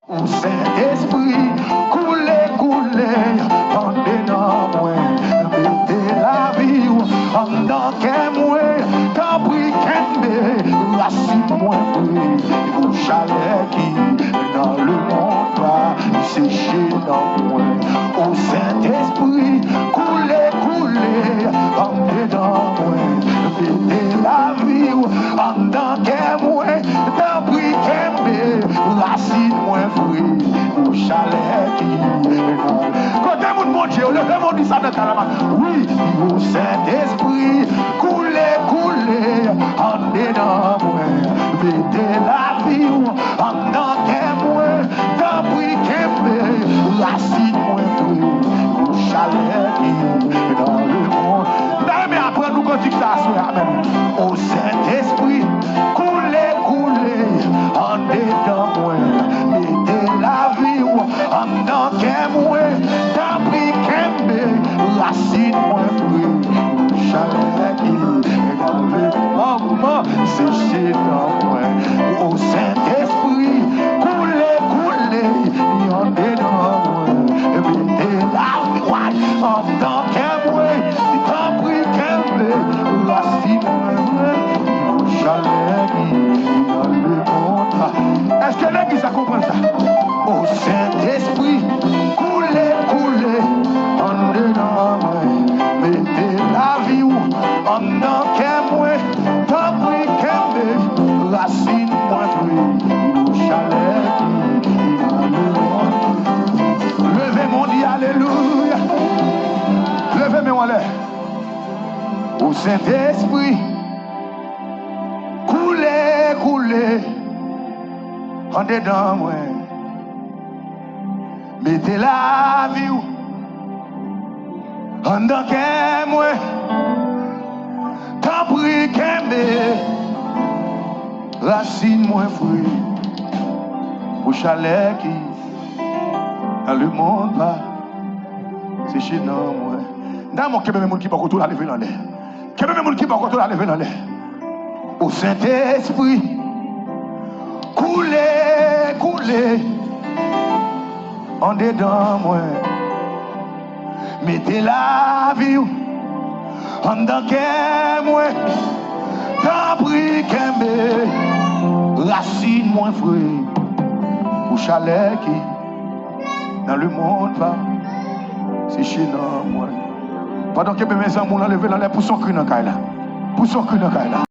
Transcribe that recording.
Au Saint-Esprit, couler, pendez dans moi, mettez la vie, en dans qu'un moi, t'as pris qu'un racine moi, au chalet qui, dans le monde, va sécher dans moi. Au Saint-Esprit, couler, pendez dans moi, mettez la vie, en dans qu'un moi, t'as pris qu'un racine moi, au chalet qui côté mon Dieu, le monde dit ça dans Calama. Oui, au Saint-Esprit, couler, en dedans moi, mettez la vie, en dedans moi, t'as pris qu'un racine moi, au chalet qui dans le monde. Mais après nous quand ça soit amen. Au Saint-Esprit, couler, en dedans moi, mettez la vie, en dedans moi, t'as pris qu'un racine moi, au chalet qui dans le monde, séché dans moi. Au Saint-Esprit, couler, en dedans moi, mettez la vie, en dedans moi, t'as pris qu'un racine moi, au chalet qui dans le monde. Est-ce que l'église a compris ça? Au Saint-Esprit, couler, en dedans moi, mettez la vie, en dedans moi, t'as pris qu'un racine moi, au chalet qui dans le monde. Levez mon Dieu, alléluia. Levez mon l'air. Au Saint-Esprit, couler, en dedans moi, mettez la vie, en dedans moi, t'as pris qu'un racine moi, fruit, au chalet qui, dans le monde, là, c'est chez nous, moi. Dans mon Québec, qui va retourner à lever dans l'air. Québec, qui va retourner à lever dans l'air. Au Saint-Esprit, couler, en dedans moi, mettez la vie, en dedans moi, t'as pris qu'un racine moins fruit, au chalet qui, dans le monde va, c'est chez nous moi. Pendant que mes amours l'ont levé dans l'air pour son cri dans la caille là, pour son cri dans la caille là.